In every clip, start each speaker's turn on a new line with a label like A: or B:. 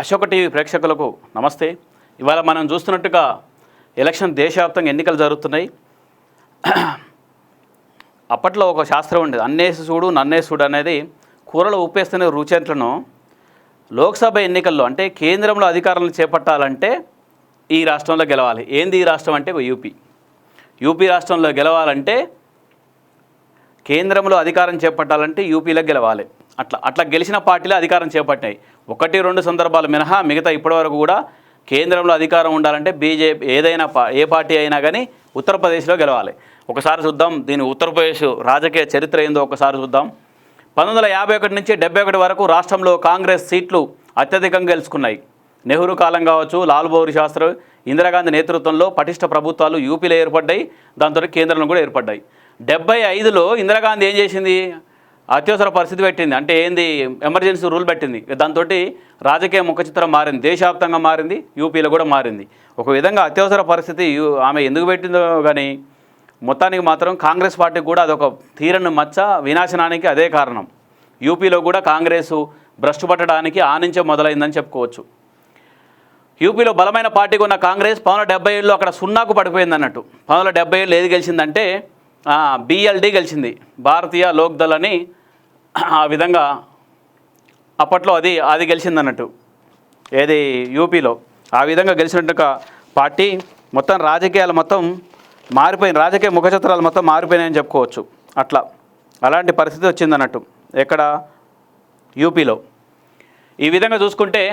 A: Ashoka TV ప్రేక్షకులకు నమస్తే. ఇవాళ మనం చూస్తున్నట్టుగా ఎలక్షన్ దేశవ్యాప్తంగా ఎన్నికలు జరుగుతున్నాయి. అప్పట్లో ఒక శాస్త్రం ఉండేది, అన్నేసి చూడు నన్నేసి చూడు అనేది. కూరలో ఉప్పేస్తున్న రుచెంట్లను లోక్సభ ఎన్నికల్లో అంటే కేంద్రంలో అధికారాలను చేపట్టాలంటే ఈ రాష్ట్రంలో గెలవాలి. ఏంది ఈ రాష్ట్రం అంటే యూపీ రాష్ట్రంలో గెలవాలంటే కేంద్రంలో అధికారం చేపట్టాలంటే యూపీలో గెలవాలి. అట్లా గెలిచిన పార్టీలు అధికారం చేపట్టాయి. 1-2 సందర్భాలు మినహా మిగతా ఇప్పటివరకు కూడా కేంద్రంలో అధికారం ఉండాలంటే బీజేపీ ఏ పార్టీ అయినా కానీ ఉత్తరప్రదేశ్లో గెలవాలి. ఒకసారి చూద్దాం దీని ఉత్తరప్రదేశ్ రాజకీయ చరిత్ర ఏందో ఒకసారి చూద్దాం. 1951 నుంచి 71 వరకు రాష్ట్రంలో కాంగ్రెస్ సీట్లు అత్యధికంగా గెలుచుకున్నాయి. నెహ్రూ కాలం కావచ్చు, లాల్ బహదూర్ శాస్త్రి, ఇందిరాగాంధీ నేతృత్వంలో పటిష్ట ప్రభుత్వాలు యూపీలో ఏర్పడ్డాయి. దాంతో కేంద్రంలో కూడా ఏర్పడ్డాయి. 75లో ఇందిరాగాంధీ ఏం చేసింది, అత్యవసర పరిస్థితి పెట్టింది. అంటే ఏంది, ఎమర్జెన్సీ రూల్ పెట్టింది. దాంతో రాజకీయ ముఖ చిత్రం మారింది, దేశవ్యాప్తంగా మారింది, యూపీలో కూడా మారింది. ఒక విధంగా అత్యవసర పరిస్థితి ఆమె ఎందుకు పెట్టిందో కానీ మొత్తానికి మాత్రం కాంగ్రెస్ పార్టీకి కూడా అదొక తీరని మచ్చ, వినాశనానికి అదే కారణం. యూపీలో కూడా కాంగ్రెస్ భ్రష్టు పట్టడానికి ఆ నుంచే మొదలైందని చెప్పుకోవచ్చు. యూపీలో బలమైన పార్టీగా ఉన్న కాంగ్రెస్ 1977లో అక్కడ సున్నాకు పడిపోయింది అన్నట్టు. 1977లో ఏది గెలిచిందంటే BLD గెలిచింది, భారతీయ లోక్దళ్ అని. ఆ విధంగా అప్పట్లో అది గెలిచిందన్నట్టు ఏది యూపీలో. ఆ విధంగా గెలిచినట్టుగా పార్టీ మొత్తం రాజకీయాలు మొత్తం మారిపోయింది, రాజకీయ ముఖచిత్రాలు మొత్తం మారిపోయినాయని చెప్పుకోవచ్చు. అలాంటి పరిస్థితి వచ్చిందన్నట్టు ఎక్కడ, యూపీలో. ఈ విధంగా చూసుకుంటే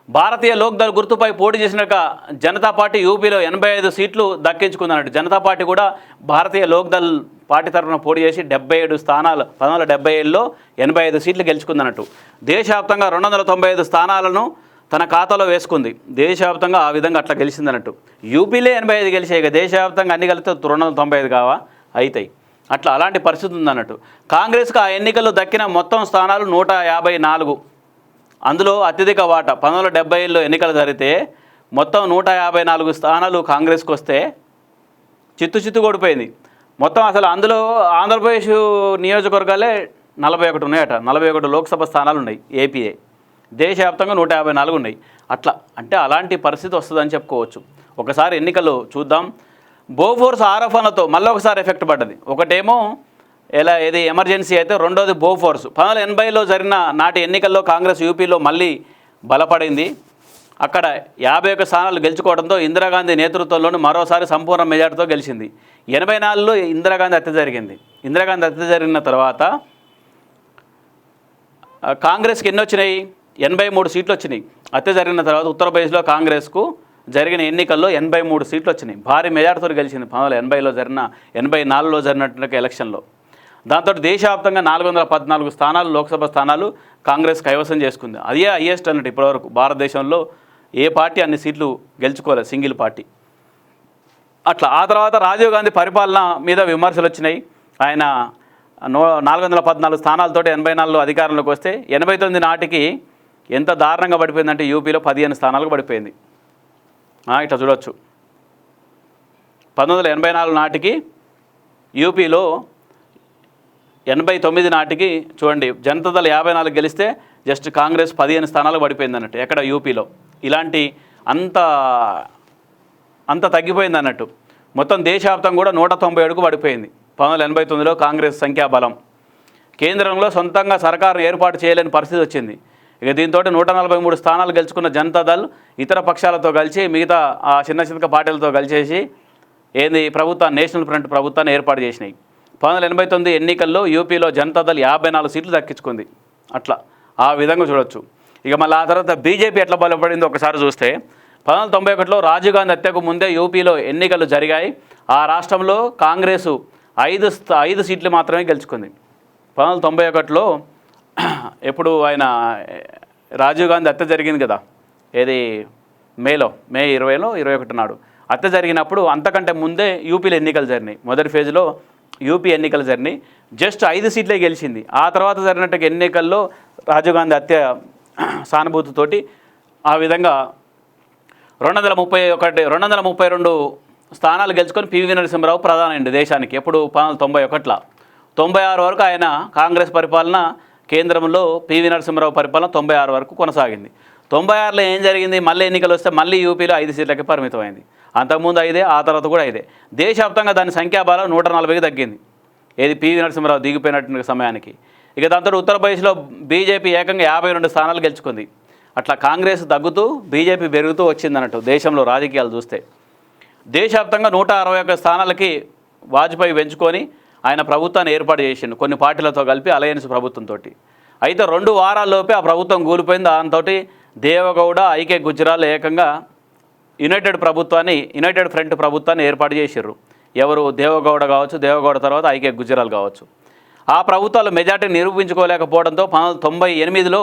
A: భారతీయ లోక్దళ్ గుర్తుపై పోటీ చేసినాక జనతా పార్టీ యూపీలో 85 సీట్లు దక్కించుకుందన్నట్టు. జనతా పార్టీ కూడా భారతీయ లోక్దళ్ పార్టీ తరఫున పోటీ చేసి 77 స్థానాలు 1977లో 85 సీట్లు గెలుచుకుందన్నట్టు. దేశవ్యాప్తంగా 295 స్థానాలను తన ఖాతాలో వేసుకుంది. దేశవ్యాప్తంగా ఆ విధంగా అట్లా గెలిచిందన్నట్టు. యూపీలే 85 గెలిచాయి, ఇక దేశవ్యాప్తంగా అన్ని కలిపితే 295 కావా అవుతాయి. అలాంటి పరిస్థితి ఉందన్నట్టు. కాంగ్రెస్కు ఆ ఎన్నికల్లో దక్కిన మొత్తం స్థానాలు 154. అందులో అత్యధిక వాటా 1970లో ఎన్నికలు జరిగితే మొత్తం 154 స్థానాలు కాంగ్రెస్కి వస్తే చిత్తు ఓడిపోయింది మొత్తం. అసలు అందులో ఆంధ్రప్రదేశ్ నియోజకవర్గాలే 41 ఉన్నాయట. 41 లోక్సభ స్థానాలు ఉన్నాయి ఏపీఏ. దేశవ్యాప్తంగా 154 ఉన్నాయి. అంటే అలాంటి పరిస్థితి వస్తుందని చెప్పుకోవచ్చు. ఒకసారి ఎన్నికలు చూద్దాం. బోఫోర్స్ ఆరోపణలతో మళ్ళీ ఒకసారి ఎఫెక్ట్ పడ్డది. ఒకటేమో ఏది ఎమర్జెన్సీ అయితే, రెండోది బోఫోర్స్. 1980లో జరిగిన నాటి ఎన్నికల్లో కాంగ్రెస్ యూపీలో మళ్ళీ బలపడింది. అక్కడ 51 స్థానాలు గెలుచుకోవడంతో ఇందిరాగాంధీ నేతృత్వంలోని మరోసారి సంపూర్ణ మెజార్టీతో గెలిచింది. 84లో ఇందిరాగాంధీ హత్య జరిగింది. ఇందిరాగాంధీ హత్య జరిగిన తర్వాత కాంగ్రెస్కి ఎన్ని వచ్చినాయి, 83 సీట్లు వచ్చినాయి. హత్య జరిగిన తర్వాత ఉత్తరప్రదేశ్లో కాంగ్రెస్కు జరిగిన ఎన్నికల్లో 83 సీట్లు వచ్చినాయి. భారీ మెజార్టీతో గెలిచింది 1980లో జరిగిన 84లో జరిగినటువంటి ఎలక్షన్లో. దాంతో దేశవ్యాప్తంగా 414 స్థానాలు లోక్సభ స్థానాలు కాంగ్రెస్ కైవసం చేసుకుంది. అదే హైయెస్ట్ అన్నట్టు ఇప్పటివరకు భారతదేశంలో ఏ పార్టీ అన్ని సీట్లు గెలుచుకోలేదు, సింగిల్ పార్టీ. ఆ తర్వాత రాజీవ్ గాంధీ పరిపాలన మీద విమర్శలు వచ్చినాయి. ఆయన 414 స్థానాలతోటి 84లో అధికారంలోకి వస్తే 89 నాటికి ఎంత దారుణంగా పడిపోయిందంటే యూపీలో 15 స్థానాలకు పడిపోయింది. ఇట్లా చూడవచ్చు. 1984 నాటికి యూపీలో 89 నాటికి చూడండి, జనతాదళ్ 54 గెలిస్తే జస్ట్ కాంగ్రెస్ 15 స్థానాలు పడిపోయింది అన్నట్టు. ఎక్కడ యూపీలో ఇలాంటి అంత తగ్గిపోయింది అన్నట్టు. మొత్తం దేశవ్యాప్తంగా కూడా 197కు పడిపోయింది 1989లో కాంగ్రెస్ సంఖ్యాబలం. కేంద్రంలో సొంతంగా సర్కారు ఏర్పాటు చేయలేని పరిస్థితి వచ్చింది. ఇక దీంతో 143 స్థానాలు గెలుచుకున్న జనతాదళ్ ఇతర పక్షాలతో కలిసి మిగతా ఆ చిన్న పార్టీలతో కలిసేసి నేషనల్ ఫ్రంట్ ప్రభుత్వాన్ని ఏర్పాటు చేసినాయి. 1989 ఎన్నికల్లో యూపీలో జనతాదళ్ 54 సీట్లు దక్కించుకుంది. ఆ విధంగా చూడొచ్చు. ఇక మళ్ళీ ఆ తర్వాత బీజేపీ ఎట్లా బలపడిందో ఒకసారి చూస్తే 1991లో రాజీవ్ గాంధీ హత్యకు ముందే యూపీలో ఎన్నికలు జరిగాయి. ఆ రాష్ట్రంలో కాంగ్రెసు 5 సీట్లు మాత్రమే గెలుచుకుంది. 1991లో ఎప్పుడు రాజీవ్ గాంధీ హత్య జరిగింది కదా, మే 20లో 21 నాడు హత్య జరిగినప్పుడు అంతకంటే ముందే యూపీలో ఎన్నికలు జరిగినాయి. మొదటి ఫేజ్లో యూపీ ఎన్నికలు జరిగినాయి. జస్ట్ 5 సీట్లే గెలిచింది. ఆ తర్వాత జరిగినట్టు ఎన్నికల్లో రాజీవ్ గాంధీ హత్య సానుభూతితోటి ఆ విధంగా 232 స్థానాలు గెలుచుకొని పివి నరసింహారావు ప్రధాని అయింది దేశానికి. ఎప్పుడు 1991లో. 96 వరకు ఆయన కాంగ్రెస్ పరిపాలన కేంద్రంలో పివి నరసింహారావు పరిపాలన 96 వరకు కొనసాగింది. 96లో ఏం జరిగింది? మళ్ళీ ఎన్నికలు వస్తే మళ్ళీ యూపీలో 5 సీట్లకి పరిమితమైంది. అంతకుముందు 5, ఆ తర్వాత కూడా 5. దేశవ్యాప్తంగా దాని సంఖ్యాబలం 140కి తగ్గింది. ఏది పివి నరసింహారావు దిగిపోయినటువంటి సమయానికి. ఇక దాంతో ఉత్తరప్రదేశ్లో బీజేపీ ఏకంగా 52 స్థానాలు గెలుచుకుంది. అట్లా కాంగ్రెస్ తగ్గుతూ బీజేపీ పెరుగుతూ వచ్చిందన్నట్టు దేశంలో రాజకీయాలు చూస్తే. దేశవ్యాప్తంగా 161 స్థానాలకి వాజ్పేయి పెంచుకొని ఆయన ప్రభుత్వాన్ని ఏర్పాటు చేసిండు కొన్ని పార్టీలతో కలిపి అలయన్స్ ప్రభుత్వంతో. అయితే 2 వారాల్లోపే ఆ ప్రభుత్వం కూలిపోయింది. దాంతో దేవగౌడ, ఐకే గుజరాల్ ఏకంగా యునైటెడ్ ఫ్రంట్ ప్రభుత్వాన్ని ఏర్పాటు చేసిర్రు. ఎవరు? దేవగౌడ కావచ్చు, దేవగౌడ తర్వాత ఐకే గుజరాల్ కావచ్చు. ఆ ప్రభుత్వాలు మెజార్టీ నిరూపించుకోలేకపోవడంతో 1998లో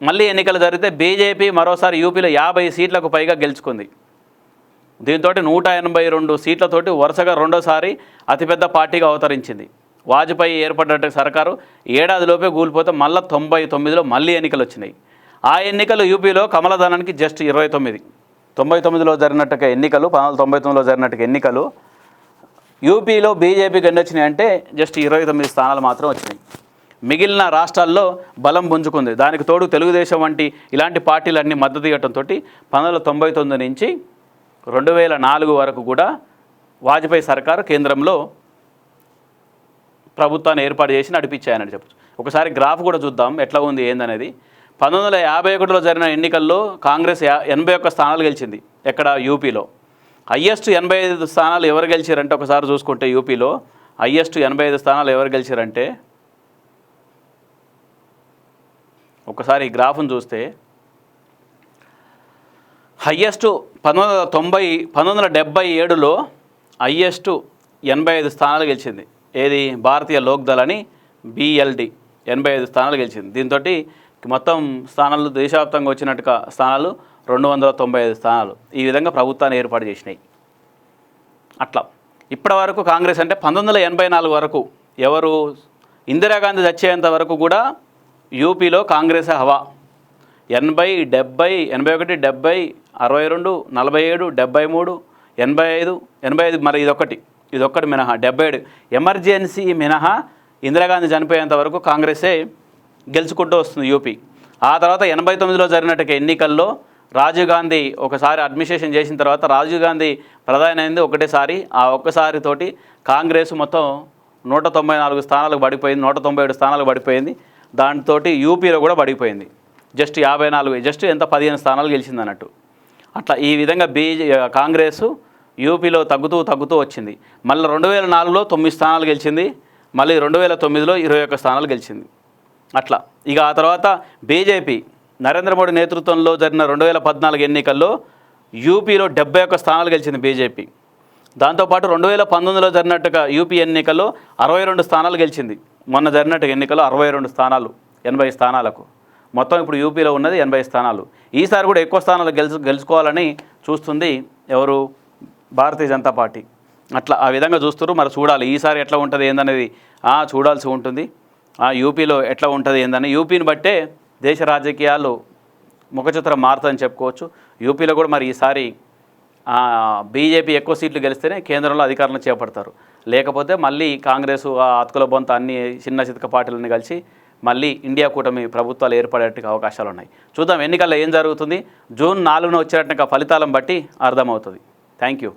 A: మళ్ళీ ఎన్నికలు జరిగితే బీజేపీ మరోసారి యూపీలో 50 సీట్లకు పైగా గెలుచుకుంది. దీంతో 182 సీట్లతోటి వరుసగా రెండోసారి అతిపెద్ద పార్టీగా అవతరించింది. వాజ్పేయి ఏర్పడ్డ సర్కారు ఏడాదిలోపే కూలిపోతే మళ్ళీ 99లో మళ్ళీ ఎన్నికలు వచ్చినాయి. ఆ ఎన్నికలు యూపీలో కమలదళానికి జస్ట్ 29. 99లో జరిగినట్టుగా ఎన్నికలు, 1999లో జరిగినట్టుగా ఎన్నికలు యూపీలో బీజేపీకి ఎన్ని వచ్చినాయి అంటే జస్ట్ 29 స్థానాలు మాత్రం వచ్చినాయి. మిగిలిన రాష్ట్రాల్లో బలం పుంజుకుంది. దానికి తోడు తెలుగుదేశం వంటి ఇలాంటి పార్టీలన్నీ మద్దతు ఇవ్వడంతో 1999 నుంచి 2004 వరకు కూడా వాజ్పేయి సర్కారు కేంద్రంలో ప్రభుత్వాన్ని ఏర్పాటు చేసి నడిపించాయని చెప్పచ్చు. ఒకసారి గ్రాఫ్ కూడా చూద్దాం ఎట్లా ఉంది ఏందనేది. 1951లో జరిగిన ఎన్నికల్లో కాంగ్రెస్ 81 స్థానాలు గెలిచింది. ఎక్కడ? యూపీలో. హయ్యెస్ట్ 85 స్థానాలు ఎవరు గెలిచారంటే ఒకసారి చూసుకుంటే యూపీలో హయ్యెస్ట్ 85 స్థానాలు ఎవరు గెలిచారంటే ఒకసారి ఈ గ్రాఫ్ను చూస్తే హయ్యెస్ట్ 1977లో హయ్యెస్ట్ 85 స్థానాలు గెలిచింది. ఏది? భారతీయ లోక్దళ్ అని BLD 85 స్థానాలు గెలిచింది. దీంతో మొత్తం స్థానాలు దేశవ్యాప్తంగా వచ్చినట్టుగా స్థానాలు 295 స్థానాలు. ఈ విధంగా ప్రభుత్వాన్ని ఏర్పాటు చేసినాయి. అట్లా ఇప్పటి వరకు కాంగ్రెస్ అంటే 1984 వరకు ఎవరు? ఇందిరాగాంధీ చచ్చేంత వరకు కూడా యూపీలో కాంగ్రెస్ హవా. 80, 70, 81, 70, 62, 47, 73, 85 మరి ఇదొక్కటి మినహా 77 ఎమర్జెన్సీ మినహా ఇందిరాగాంధీ చనిపోయేంత వరకు కాంగ్రెసే గెలుచుకుంటూ వస్తుంది యూపీ. ఆ తర్వాత 89లో జరిగినట్టుగా ఎన్నికల్లో రాజీవ్ గాంధీ ఒకసారి అడ్మినిస్ట్రేషన్ చేసిన తర్వాత రాజీవ్ గాంధీ ప్రధాని అయింది ఒకటేసారి. ఆ ఒక్కసారితోటి కాంగ్రెస్ మొత్తం 194 స్థానాలకు పడిపోయింది, 197 స్థానాలకు పడిపోయింది. దాంతో యూపీలో కూడా పడిపోయింది. జస్ట్ 54, జస్ట్ 15 స్థానాలు గెలిచింది అన్నట్టు. అట్లా ఈ విధంగా కాంగ్రెస్ యూపీలో తగ్గుతూ వచ్చింది. మళ్ళీ 2004లో 9 స్థానాలు గెలిచింది. మళ్ళీ 2009లో 21 స్థానాలు గెలిచింది. అట్లా ఇక ఆ తర్వాత బీజేపీ నరేంద్ర మోడీ నేతృత్వంలో జరిగిన 2014 ఎన్నికల్లో యూపీలో 71 స్థానాలు గెలిచింది బీజేపీ. దాంతోపాటు 2019లో జరిగినట్టుగా యూపీ ఎన్నికల్లో 62 స్థానాలు గెలిచింది. మొన్న జరిగినట్టుగా ఎన్నికల్లో 62 స్థానాలు 80 స్థానాలకు. మొత్తం ఇప్పుడు యూపీలో ఉన్నది 80 స్థానాలు. ఈసారి కూడా ఎక్కువ స్థానాలు గెలుచుకోవాలని చూస్తుంది ఎవరు? భారతీయ జనతా పార్టీ. అట్లా ఆ విధంగా చూస్తున్నారు. మరి చూడాలి ఈసారి ఎట్లా ఉంటుంది ఏందనేది చూడాల్సి ఉంటుంది. యూపీలో ఎట్లా ఉంటుంది ఏందని యూపీని బట్టే దేశ రాజకీయాలు ముఖచిత్రం మారుతుందని చెప్పుకోవచ్చు. యూపీలో కూడా మరి ఈసారి బీజేపీ ఎక్కువ సీట్లు గెలిస్తేనే కేంద్రంలో అధికారంలో చేపడతారు. లేకపోతే మళ్ళీ కాంగ్రెస్ అతుకుల బొంత అన్ని చిన్న చితక పార్టీలన్నీ కలిసి మళ్ళీ ఇండియా కూటమి ప్రభుత్వాలు ఏర్పడేట్టుగా అవకాశాలు ఉన్నాయి. చూద్దాం ఎన్నికల్లో ఏం జరుగుతుంది. జూన్ 4న వచ్చేటట్టుగా ఫలితాలను బట్టి అర్థమవుతుంది. Thank you.